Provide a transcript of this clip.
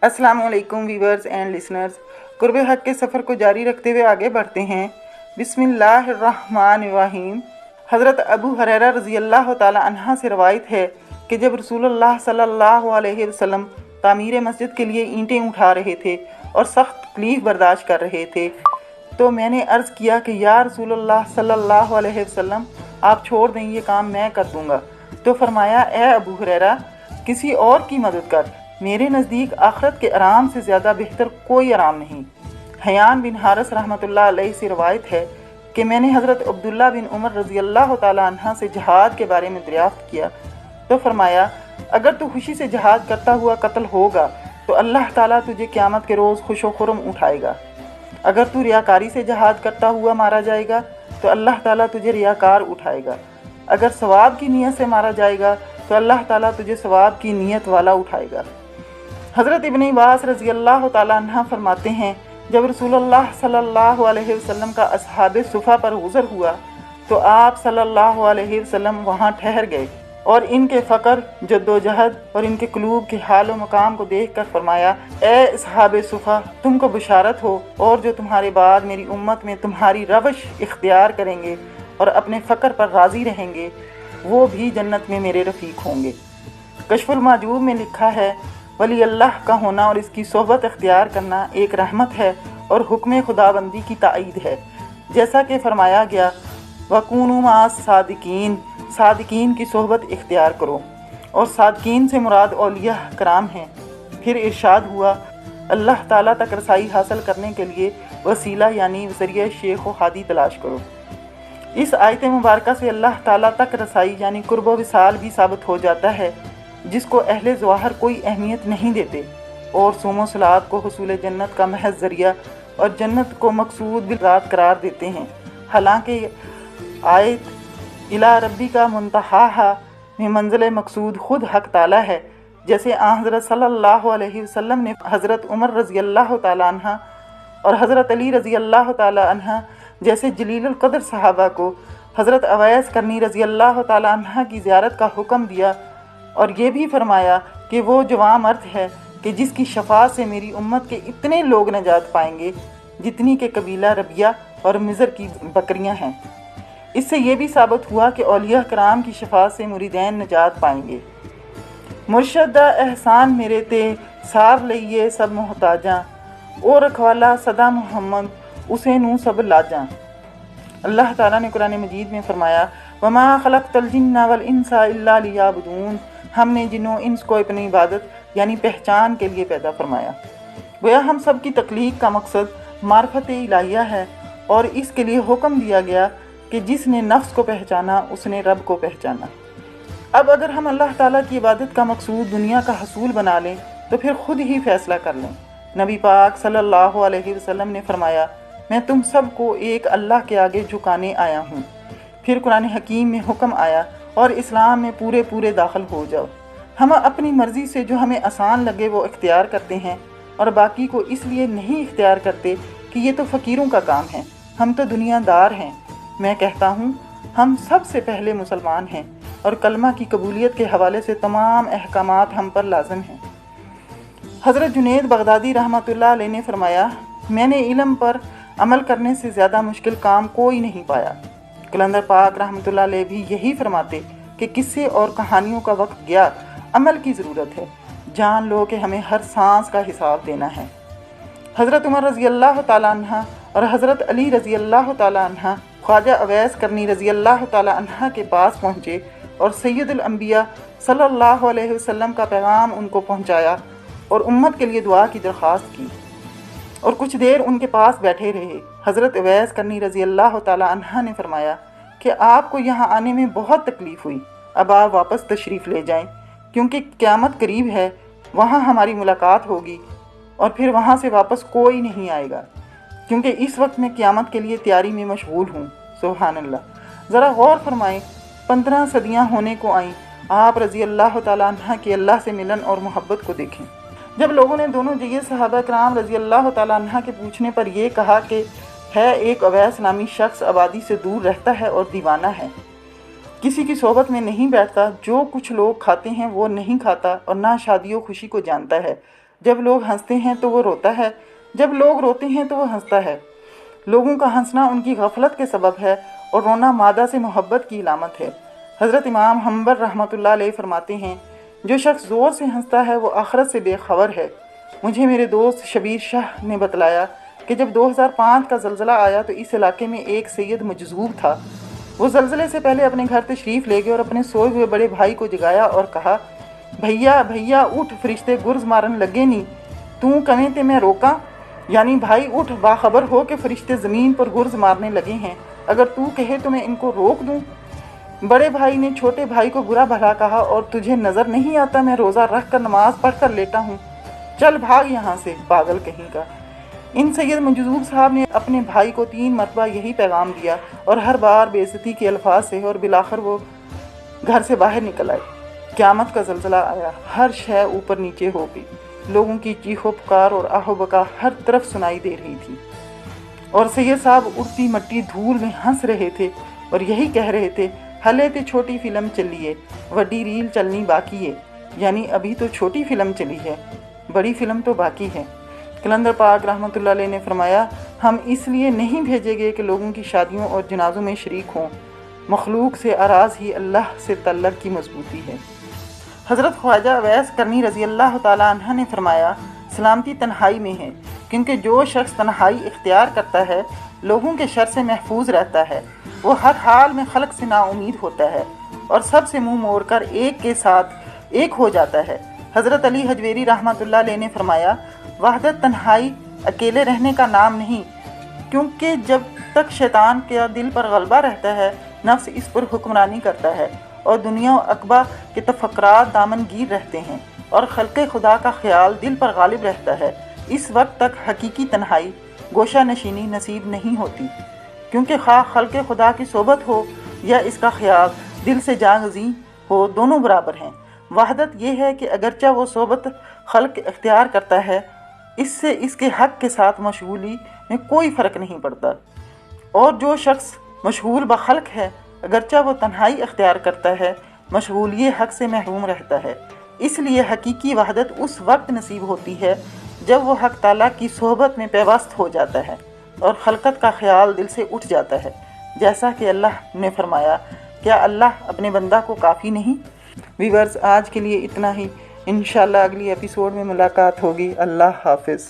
अस्सलाम वालेकुम viewers and listeners. कुर्ब हक के सफ़र को जारी रखते हुए आगे बढ़ते हैं। बिस्मिल्लाहिर्रहमानिर्रहीम। हज़रत अबू हुरैरा रज़ी अल्लाह ताला अन्हा से रवायत है कि जब रसूलुल्लाह सल्लल्लाहु अलैहि वसल्लम तामीर मस्जिद के लिए ईंटें उठा रहे थे और सख्त तकलीफ़ बर्दाश्त कर रहे थे, तो मैंने अर्ज़ किया कि या रसूलुल्लाह सल्लल्लाहु अलैहि वसल्लम, आप छोड़ दें, ये काम मैं कर दूँगा। तो फरमाया, ए अबू हुरैरा, किसी और की मदद कर, मेरे नज़दीक आखिरत के आराम से ज़्यादा बेहतर कोई आराम नहीं। हयान बिन हारिस रहमतुल्लाह अलैहि से रवायत है कि मैंने हज़रत अब्दुल्ला बिन उमर रज़ी अल्लाह ताला अन्हा से जहाद के बारे में दरियाफ़्त किया तो फरमाया, अगर तू खुशी से जहाद करता हुआ कत्ल होगा तो अल्लाह ताला तुझे क़यामत के रोज़ खुशो खुरम उठाएगा। अगर तू रियाकारी से जहाद करता हुआ मारा जाएगा तो अल्लाह ताला तुझे रियाकार उठाएगा। अगर सवाब की नीयत से मारा जाएगा तो अल्लाह ताला तुझे सवाब की नीयत वाला उठाएगा। हज़रत इब्न अब्बास रज़ी अल्लाह ताला अन्हा फरमाते हैं, जब रसूलुल्लाह सल्लल्लाहु अलैहि वसल्लम का असहाबे सुफ़ा पर गुज़र हुआ तो आप सल्लल्लाहु अलैहि वसल्लम वहाँ ठहर गए और इनके फ़क्र, जद्दोजहद और इनके क़ुलूब के हाल व मकाम को देख कर फरमाया, ए असहाबे सुफ़ा, तुमको बुशारत हो, और जो तुम्हारे बाद मेरी उम्मत में तुम्हारी रवश इख्तियार करेंगे और अपने फ़क्र पर राज़ी रहेंगे, वो भी जन्नत में मेरे रफ़ीक होंगे। कश्फुल माजूब में लिखा है, वली अल्लाह का होना और इसकी सोहबत इख्तियार करना एक रहमत है और हुक्म खुदाबंदी की ताईद है। जैसा कि फरमाया गया, वकूनु मास सादिकीन, सादिकीन की सोहबत इख्तियार करो, और सादिकीन से मुराद औलिया कराम हैं। फिर इरशाद हुआ, अल्लाह ताला तक रसाई हासिल करने के लिए वसीला यानी ज़रिया शेख व हादी तलाश करो। इस आयत मुबारका से अल्लाह ताला तक रसाई यानी कुर्ब विसाल भी साबित हो जाता है, जिसको अहले ज़वाहर कोई अहमियत नहीं देते और सोमो सलात को हुसूल जन्नत का महज ज़रिया और जन्नत को मकसूद बिज़ात करार देते हैं। हालांकि आयत इला रब्बी का मुंतहा में मंजिल मकसूद खुद हक ताला है, जैसे हज़रत सल्लल्लाहु अलैहि वसल्लम ने हज़रत उमर रज़ी अल्लाह ताला अन्हा और हज़रत अली रज़ी अल्लाह ताला अन्हा जैसे जलीलुल क़द्र सहाबा को हज़रत अवैस करनी रज़ी अल्लाह ताला अन्हा की ज़ियारत का हुक्म दिया और ये भी फरमाया कि वो जवां मर्द है कि जिसकी शफाअत से मेरी उम्मत के इतने लोग नजात पाएंगे जितनी के कबीला रबिया और मिज़र की बकरियां हैं। इससे ये भी साबित हुआ कि औलिया कराम की शफाअत से मुरीदैन नजात पाएंगे। मुर्शदा एहसान मेरे ते सार लइए सब मोहताजा, ओ रखवाला सदा मोहम्मद उसे नू सब लाजा। अल्लाह ताला ने कुरान मजीद में फरमाया, वमा खलक़तल जिन्ना वल इंसा इल्ला लियाबुदून, हमने जिन्नो इंस को अपनी इबादत यानी पहचान के लिए पैदा फरमाया। गोया हम सब की तख्लीक का मकसद मार्फत इलाहिया है और इसके लिए हुक्म दिया गया कि जिसने नफ्स को पहचाना उसने रब को पहचाना। अब अगर हम अल्लाह ताला की इबादत का मकसूद दुनिया का हसूल बना लें तो फिर खुद ही फैसला कर लें। नबी पाक सल्लल्लाहु अलैहि वसल्लम ने फरमाया, मैं तुम सब को एक अल्लाह के आगे झुकाने आया हूँ। फिर कुरान हकीम में हुक्म आया, और इस्लाम में पूरे पूरे दाखिल हो जाओ। हम अपनी मर्ज़ी से जो हमें आसान लगे वो इख्तियार करते हैं और बाकी को इसलिए नहीं इख्तियार करते कि ये तो फ़कीरों का काम है, हम तो दुनियादार हैं। मैं कहता हूँ, हम सबसे पहले मुसलमान हैं और कलमा की कबूलियत के हवाले से तमाम अहकामात हम पर लाज़िम हैं। हज़रत जुनैद बगदादी रहमतुल्लाह अलैह ने फरमाया, मैंने इल्म पर अमल करने से ज़्यादा मुश्किल काम कोई नहीं पाया। कलंदर पाक रहमतुल्लाह अलैह भी यही फरमाते कि किस्से और कहानियों का वक्त गया, अमल की ज़रूरत है। जान लो कि हमें हर सांस का हिसाब देना है। हज़रत उमर रज़ी अल्लाह ताला अन्हा और हज़रत अली रज़ी अल्लाह ताला अन्हा ख्वाजा अवैस करनी रज़ी अल्लाह ताला अन्हा के पास पहुँचे और सैयदुल अंबिया सल्लल्लाहु अलैहि वसल्लम का पैगाम उनको पहुँचाया और उम्मत के लिए दुआ की दरख्वास्त की और कुछ देर उनके पास बैठे रहे। हज़रत अवैस करनी रज़ी अल्लाह ताला अन्हा ने फरमाया कि आपको यहाँ आने में बहुत तकलीफ़ हुई, अब आप वापस तशरीफ़ ले जाएं, क्योंकि क़यामत करीब है, वहाँ हमारी मुलाकात होगी और फिर वहाँ से वापस कोई नहीं आएगा, क्योंकि इस वक्त मैं क़यामत के लिए तैयारी में मशगूल हूँ। सुभान अल्लाह। ज़रा गौर फरमाएँ, 15 सदियाँ होने को आईं, आप रज़ी अल्लाह ताला अन्हा के अल्लाह से मिलन और मोहब्बत को देखें। जब लोगों ने दोनों जय्यद सहाबा कराम रज़ी अल्लाह ताला अन्हा के पूछने पर यह कहा कि है एक अवैस नामी शख्स आबादी से दूर रहता है और दीवाना है, किसी की सोहबत में नहीं बैठता, जो कुछ लोग खाते हैं वो नहीं खाता और ना शादियों खुशी को जानता है, जब लोग हंसते हैं तो वो रोता है, जब लोग रोते हैं तो वो हंसता है। लोगों का हंसना उनकी गफलत के सबब है और रोना मादा से मोहब्बत की इलामत है। हज़रत इमाम हम्बल रहमतुल्लाह अलैह फरमाते हैं, जो शख्स ज़ोर से हंसता है वो आखिरत से बेखबर है। मुझे मेरे दोस्त शबीर शाह ने बतलाया कि जब 2005 का ज़लज़ला आया तो इस इलाके में एक सैयद मजज़ूब था। वो ज़लज़ले से पहले अपने घर तशरीफ़ ले गए और अपने सोए हुए बड़े भाई को जगाया और कहा, भैया भैया उठ, फरिश्ते गुर्ज मारन लगे नी, तू कवें ते मैं रोका। यानी भाई उठ, बाखबर हो कि फरिश्ते ज़मीन पर गुर्ज मारने लगे हैं, अगर तू कहे तो मैं इनको रोक दूँ। बड़े भाई ने छोटे भाई को बुरा भला कहा, और तुझे नज़र नहीं आता मैं रोज़ा रख कर नमाज पढ़ कर लेटा हूँ, चल भाग यहाँ से, पागल कहीं का। इन सैयद मजज़ूब साहब ने अपने भाई को 3 मरतबा यही पैगाम दिया और हर बार बेइज्जती के अल्फाज से, और बिलाखिर वो घर से बाहर निकल आए। क़यामत का ज़लज़ला आया, हर शय ऊपर नीचे हो गई, लोगों की चीखो पुकार और आहो बका हर तरफ सुनाई दे रही थी, और सैयद साहब उड़ती मट्टी धूल में हंस रहे थे और यही कह रहे थे, हले ते छोटी फिल्म चली है, वड्डी रील चलनी बाकी है। यानी अभी तो छोटी फिल्म चली है, बड़ी फिल्म तो बाकी है। कलंदर पाक रहमतुल्लाह अलैह ने फरमाया, हम इसलिए नहीं भेजे गए कि लोगों की शादियों और जनाजों में शरीक हों, मखलूक से अराज ही अल्लाह से तल्लक की मजबूती है। हज़रत ख्वाजा अवैस करनी रज़ी अल्लाह ताला अन्हा ने फरमाया, सलामती तन्हाई में है, क्योंकि जो शख्स तन्हाई इख्तियार करता है लोगों के शर से महफूज रहता है। वो हर हाल में खल्क से नाउमीद होता है और सबसे मुंह मोड़कर एक के साथ एक हो जाता है। हज़रत अली हजवेरी रहमतुल्लाह अलैह ने फरमाया, वहदत तन्हाई अकेले रहने का नाम नहीं, क्योंकि जब तक शैतान के दिल पर गलबा रहता है, नफ्स इस पर हुक्मरानी करता है और दुनिया अकबा के तफक्रात दामनगीर रहते हैं और खल्क़े खुदा का ख्याल दिल पर गालिब रहता है। इस वक्त तक हकीकी तन्हाई गोशा नशीनी नसीब नहीं होती, क्योंकि खा खल्क़े खुदा की सोबत हो या इसका ख्याल दिल से जागज़ी हो, दोनों बराबर हैं। वहदत यह है कि अगरचा वो सोबत खल्क़ इख्तियार करता है, इससे इसके हक़ के साथ मशगूली में कोई फ़र्क नहीं पड़ता, और जो शख्स मशगूल बखल्क़ है अगरचा वो तन्हाई इख्तियार करता है, मशगूलिये हक़ से महरूम रहता है। इसलिए हकीकी वहदत उस वक्त नसीब होती है जब वो हक़ ताला की सोहबत में पेवस्त हो जाता है और खलकत का ख्याल दिल से उठ जाता है, जैसा कि अल्लाह ने फरमाया, क्या अल्लाह अपने बंदा को काफ़ी नहीं। व्यूअर्स, आज के लिए इतना ही, इंशाअल्लाह अगली एपिसोड में मुलाकात होगी। अल्लाह हाफिज़।